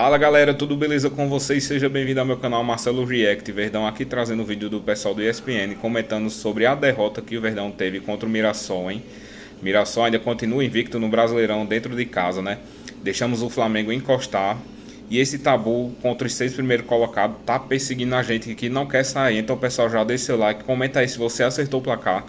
Fala galera, tudo beleza com vocês? Seja bem-vindo ao meu canal Marcelo React. Verdão aqui trazendo o vídeo do pessoal do ESPN comentando sobre a derrota que o Verdão teve contra o Mirassol, hein? Mirassol ainda continua invicto no Brasileirão dentro de casa, né? Deixamos o Flamengo encostar e esse tabu contra os 6 primeiros colocados tá perseguindo a gente que não quer sair. Então pessoal, já deixa seu like, comenta aí se você acertou o placar.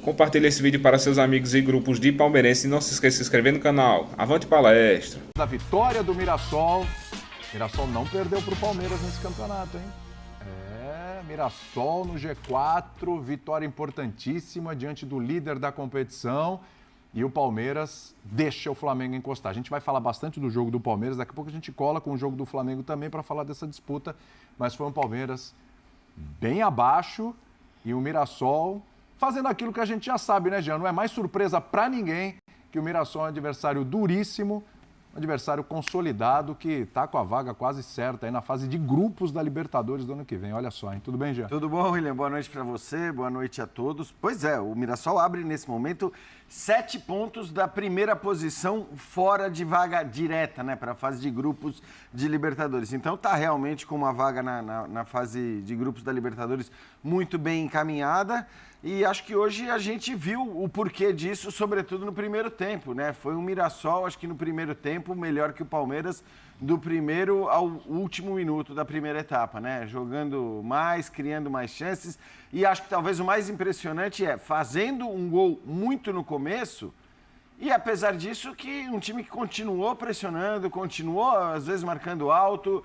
Compartilhe esse vídeo para seus amigos e grupos de palmeirenses e não se esqueça de se inscrever no canal. Avante palestra! Da vitória do Mirassol. Mirassol não perdeu para o Palmeiras nesse campeonato, hein? Mirassol no G4, vitória importantíssima diante do líder da competição. E o Palmeiras deixa o Flamengo encostar. A gente vai falar bastante do jogo do Palmeiras, daqui a pouco a gente cola com o jogo do Flamengo também para falar dessa disputa. Mas foi um Palmeiras bem abaixo e o Mirassol fazendo aquilo que a gente já sabe, né, Jean? Não é mais surpresa para ninguém que o Mirassol é um adversário duríssimo, um adversário consolidado que está com a vaga quase certa aí na fase de grupos da Libertadores do ano que vem. Olha só, hein? Tudo bem, Jean? Tudo bom, William? Boa noite para você, boa noite a todos. Pois é, o Mirassol abre nesse momento 7 pontos da primeira posição fora de vaga direta, né, para a fase de grupos de Libertadores. Então está realmente com uma vaga na fase de grupos da Libertadores muito bem encaminhada. E acho que hoje a gente viu o porquê disso, sobretudo no primeiro tempo, né? Foi um Mirassol, acho que no primeiro tempo, melhor que o Palmeiras, do primeiro ao último minuto da primeira etapa, né? Jogando mais, criando mais chances. E acho que talvez o mais impressionante é fazendo um gol muito no começo. E apesar disso, que um time que continuou pressionando, continuou às vezes marcando alto,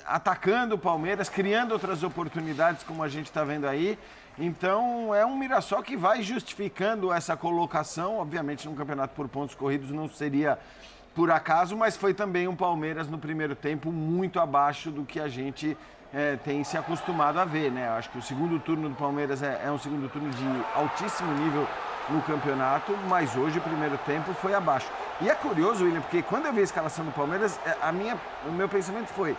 atacando o Palmeiras, criando outras oportunidades, como a gente está vendo aí. Então, é um Mirassol que vai justificando essa colocação. Obviamente, num campeonato por pontos corridos não seria por acaso, mas foi também um Palmeiras no primeiro tempo muito abaixo do que a gente tem se acostumado a ver, né? Acho que o segundo turno do Palmeiras é um segundo turno de altíssimo nível no campeonato, mas hoje o primeiro tempo foi abaixo. E é curioso, William, porque quando eu vi a escalação do Palmeiras, o meu pensamento foi: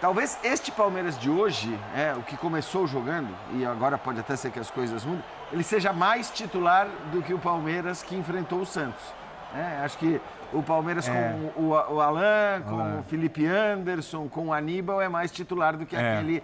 talvez este Palmeiras de hoje, o que começou jogando, e agora pode até ser que as coisas mudem, ele seja mais titular do que o Palmeiras que enfrentou o Santos. Acho que o Palmeiras com o Alan, com o Felipe Anderson, com o Aníbal é mais titular do que aquele...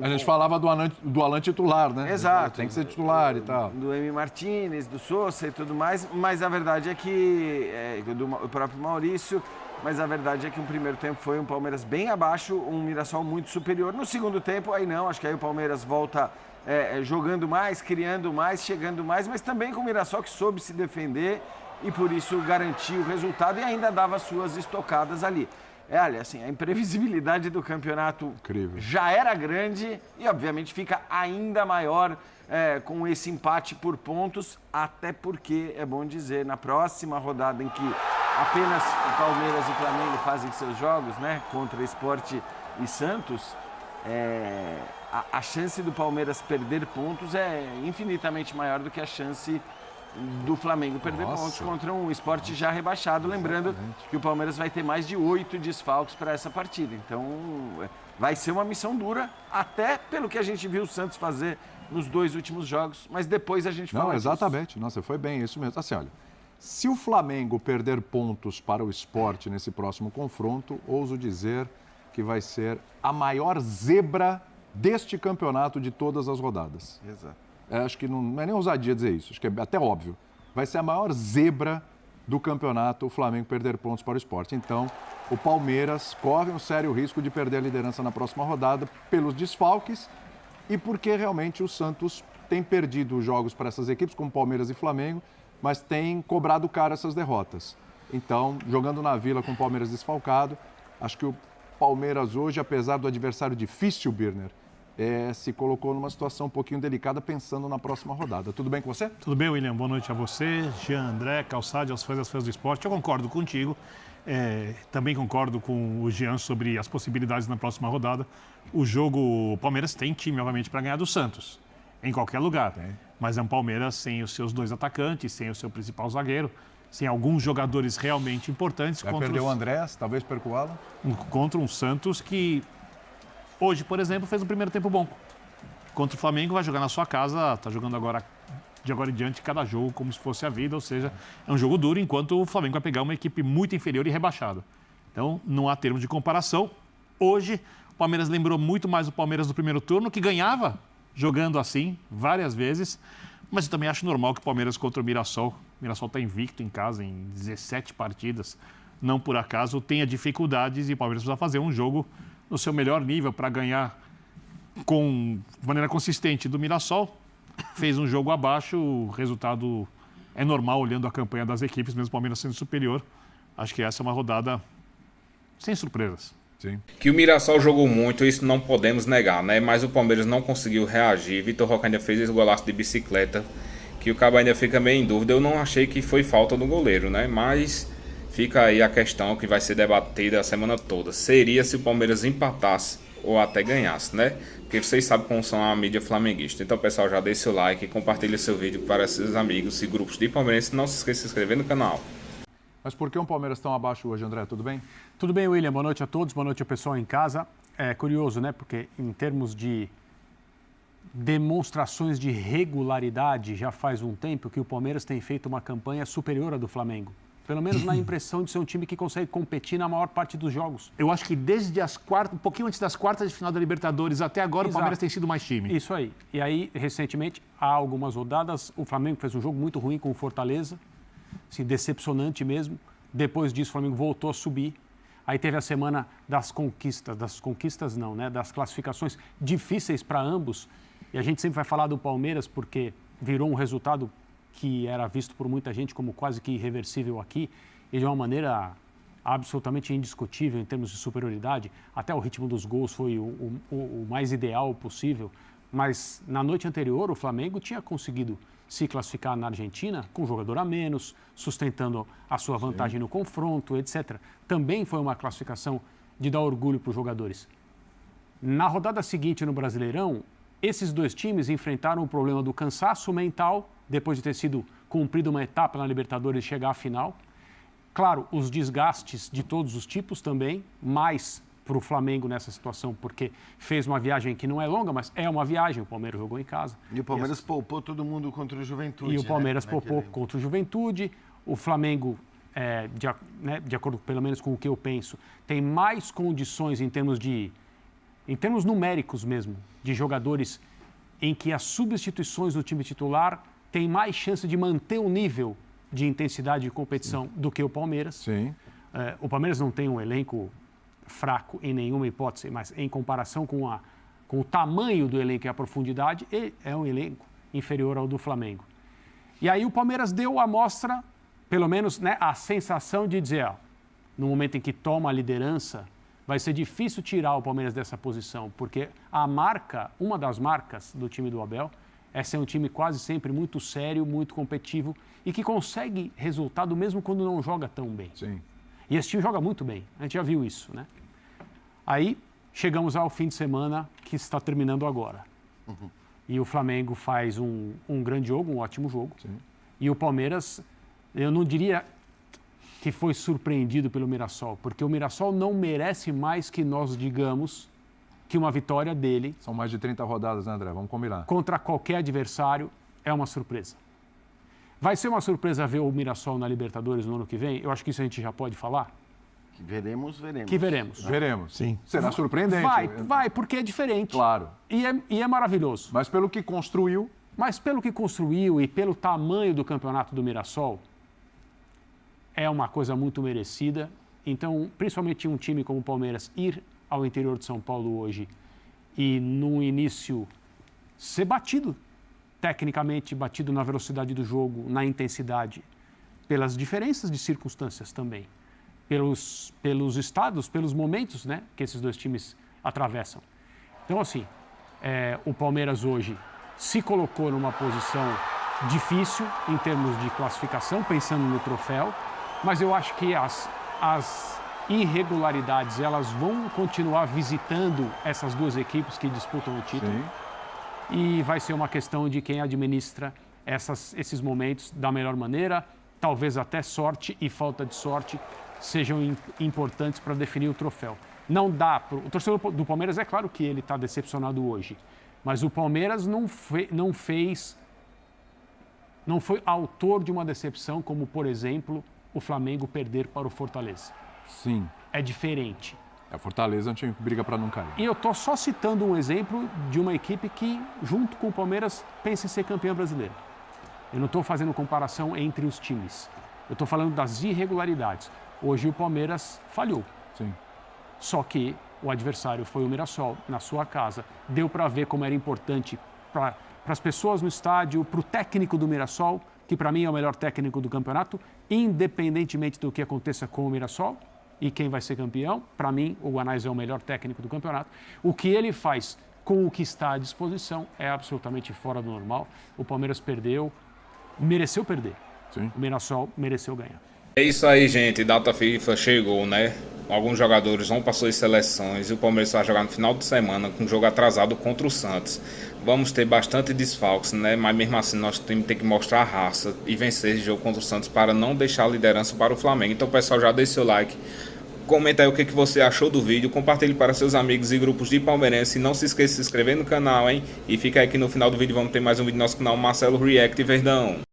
A gente falava do Alan titular, né? Exato. Tem que ser titular e tal. Do Emi Martínez, do Sousa e tudo mais, mas a verdade é que... do próprio Maurício... Mas a verdade é que o primeiro tempo foi um Palmeiras bem abaixo, um Mirassol muito superior. No segundo tempo, aí não, acho que aí o Palmeiras volta jogando mais, criando mais, chegando mais, mas também com o Mirassol que soube se defender e por isso garantiu o resultado e ainda dava suas estocadas ali. Olha, assim, a imprevisibilidade do campeonato Incrível. Já era grande e, obviamente, fica ainda maior com esse empate por pontos, até porque, é bom dizer, na próxima rodada em que apenas o Palmeiras e o Flamengo fazem seus jogos, né, contra Sport e Santos, a chance do Palmeiras perder pontos é infinitamente maior do que a chance do Flamengo perder pontos contra um Sport já rebaixado. Lembrando que o Palmeiras vai ter mais de 8 desfalques para essa partida. Então, vai ser uma missão dura, até pelo que a gente viu o Santos fazer nos 2 últimos jogos, mas depois a gente fala disso. Exatamente. Nossa, foi bem isso mesmo. Assim, olha, se o Flamengo perder pontos para o Sport nesse próximo confronto, ouso dizer que vai ser a maior zebra deste campeonato de todas as rodadas. Exato. Acho que não é nem ousadia dizer isso, acho que é até óbvio. Vai ser a maior zebra do campeonato o Flamengo perder pontos para o Sport. Então, o Palmeiras corre um sério risco de perder a liderança na próxima rodada pelos desfalques e porque realmente o Santos tem perdido jogos para essas equipes, como Palmeiras e Flamengo, mas tem cobrado caro essas derrotas. Então, jogando na Vila com o Palmeiras desfalcado, acho que o Palmeiras hoje, apesar do adversário difícil, Birner, se colocou numa situação um pouquinho delicada pensando na próxima rodada. Tudo bem com você? Tudo bem, William. Boa noite a você, Jean, André, Calçade, aos fãs do esporte. Eu concordo contigo. Também concordo com o Jean sobre as possibilidades na próxima rodada. O Palmeiras tem time, obviamente, para ganhar do Santos, em qualquer lugar. Mas é um Palmeiras sem os seus 2 atacantes, sem o seu principal zagueiro, sem alguns jogadores realmente importantes. Vai perder o Andrés, talvez perca o Alan. Contra um Santos que... Hoje, por exemplo, fez um primeiro tempo bom. Contra o Flamengo, vai jogar na sua casa, está jogando agora, de agora em diante, cada jogo como se fosse a vida, ou seja, é um jogo duro, enquanto o Flamengo vai pegar uma equipe muito inferior e rebaixada. Então, não há termo de comparação. Hoje, o Palmeiras lembrou muito mais o Palmeiras do primeiro turno, que ganhava jogando assim várias vezes. Mas eu também acho normal que o Palmeiras contra o Mirassol está invicto em casa em 17 partidas. Não por acaso tenha dificuldades e o Palmeiras precisa fazer um jogo no seu melhor nível para ganhar de maneira consistente do Mirassol. Fez um jogo abaixo, o resultado é normal olhando a campanha das equipes, mesmo o Palmeiras sendo superior. Acho que essa é uma rodada sem surpresas. Sim. Que o Mirassol jogou muito, isso não podemos negar, né? Mas o Palmeiras não conseguiu reagir. Vitor Roque ainda fez esse golaço de bicicleta, que o cabo ainda fica meio em dúvida. Eu não achei que foi falta do goleiro, né? Mas fica aí a questão que vai ser debatida a semana toda. Seria se o Palmeiras empatasse ou até ganhasse, né? Porque vocês sabem como são a mídia flamenguista. Então, pessoal, já deixe seu like, compartilhe seu vídeo para seus amigos e grupos de palmeirenses. Não se esqueça de se inscrever no canal. Mas por que o Palmeiras tão abaixo hoje, André? Tudo bem? Tudo bem, William. Boa noite a todos. Boa noite ao pessoal em casa. É curioso, né? Porque em termos de demonstrações de regularidade, já faz um tempo que o Palmeiras tem feito uma campanha superior à do Flamengo. Pelo menos na impressão de ser um time que consegue competir na maior parte dos jogos. Eu acho que desde as quartas, um pouquinho antes das quartas de final da Libertadores até agora, Exato. O Palmeiras tem sido mais time. Isso aí. E aí, recentemente, há algumas rodadas, o Flamengo fez um jogo muito ruim com o Fortaleza, assim, decepcionante mesmo. Depois disso, o Flamengo voltou a subir. Aí teve a semana das classificações difíceis para ambos. E a gente sempre vai falar do Palmeiras porque virou um resultado que era visto por muita gente como quase que irreversível aqui, e de uma maneira absolutamente indiscutível em termos de superioridade. Até o ritmo dos gols foi o mais ideal possível, mas na noite anterior o Flamengo tinha conseguido se classificar na Argentina com um jogador a menos, sustentando a sua vantagem no confronto, etc. Também foi uma classificação de dar orgulho para os jogadores. Na rodada seguinte no Brasileirão, esses dois times enfrentaram o problema do cansaço mental, depois de ter sido cumprida uma etapa na Libertadores e chegar à final. Claro, os desgastes de todos os tipos também, mais para o Flamengo nessa situação, porque fez uma viagem que não é longa, mas é uma viagem, o Palmeiras jogou em casa. E o Palmeiras poupou todo mundo contra o Juventude. E o Palmeiras né? poupou contra o Juventude, o Flamengo, de acordo pelo menos com o que eu penso, tem mais condições em termos numéricos mesmo, de jogadores em que as substituições do time titular têm mais chance de manter o nível de intensidade de competição do que o Palmeiras. Sim. O Palmeiras não tem um elenco fraco em nenhuma hipótese, mas em comparação com o tamanho do elenco e a profundidade, é um elenco inferior ao do Flamengo. E aí o Palmeiras deu a mostra, pelo menos, né, a sensação de dizer, no momento em que toma a liderança, vai ser difícil tirar o Palmeiras dessa posição, porque uma das marcas do time do Abel é ser um time quase sempre muito sério, muito competitivo e que consegue resultado mesmo quando não joga tão bem. Sim. E esse time joga muito bem, a gente já viu isso, né? Aí chegamos ao fim de semana que está terminando agora. Uhum. E o Flamengo faz um grande jogo, um ótimo jogo. Sim. E o Palmeiras, eu não diria que foi surpreendido pelo Mirassol, porque o Mirassol não merece mais que nós digamos que uma vitória dele... São mais de 30 rodadas, né, André? Vamos combinar. ...contra qualquer adversário é uma surpresa. Vai ser uma surpresa ver o Mirassol na Libertadores no ano que vem? Eu acho que isso a gente já pode falar. Que veremos. Que veremos. Veremos. Sim. Será surpreendente. Vai, porque é diferente. Claro. E é maravilhoso. Mas pelo que construiu... e pelo tamanho do campeonato do Mirassol, é uma coisa muito merecida. Então, principalmente um time como o Palmeiras ir ao interior de São Paulo hoje e no início ser batido, tecnicamente batido na velocidade do jogo, na intensidade, pelas diferenças de circunstâncias também, pelos estados, pelos momentos, né, que esses dois times atravessam. Então, assim, o Palmeiras hoje se colocou numa posição difícil em termos de classificação, pensando no troféu, mas eu acho que as irregularidades, elas vão continuar visitando essas duas equipes que disputam o título. Sim. E vai ser uma questão de quem administra esses momentos da melhor maneira. Talvez até sorte e falta de sorte sejam importantes para definir o troféu. Não dá. O torcedor do Palmeiras, é claro que ele está decepcionado hoje, mas o Palmeiras não foi autor de uma decepção como, por exemplo, o Flamengo perder para o Fortaleza. Sim. é diferente. A Fortaleza é um time que briga para não cair. E eu estou só citando um exemplo de uma equipe que, junto com o Palmeiras, pensa em ser campeã brasileira. Eu não estou fazendo comparação entre os times. Eu estou falando das irregularidades. Hoje o Palmeiras falhou. Sim. Só que o adversário foi o Mirassol, na sua casa. Deu para ver como era importante para as pessoas no estádio, para o técnico do Mirassol, que para mim é o melhor técnico do campeonato, independentemente do que aconteça com o Mirassol e quem vai ser campeão. Para mim, o Guanais é o melhor técnico do campeonato. O que ele faz com o que está à disposição é absolutamente fora do normal. O Palmeiras perdeu, mereceu perder. Sim. O Mirassol mereceu ganhar. É isso aí, gente. Data FIFA chegou, né? Alguns jogadores vão para suas seleções e o Palmeiras vai jogar no final de semana com um jogo atrasado contra o Santos. Vamos ter bastante desfalques, né? Mas mesmo assim, nosso time tem que mostrar raça e vencer esse jogo contra o Santos para não deixar a liderança para o Flamengo. Então, pessoal, já deixe seu like. Comenta aí o que você achou do vídeo. Compartilhe para seus amigos e grupos de palmeirense. E não se esqueça de se inscrever no canal, hein? E fica aí que no final do vídeo vamos ter mais um vídeo no nosso canal Marcelo React Verdão.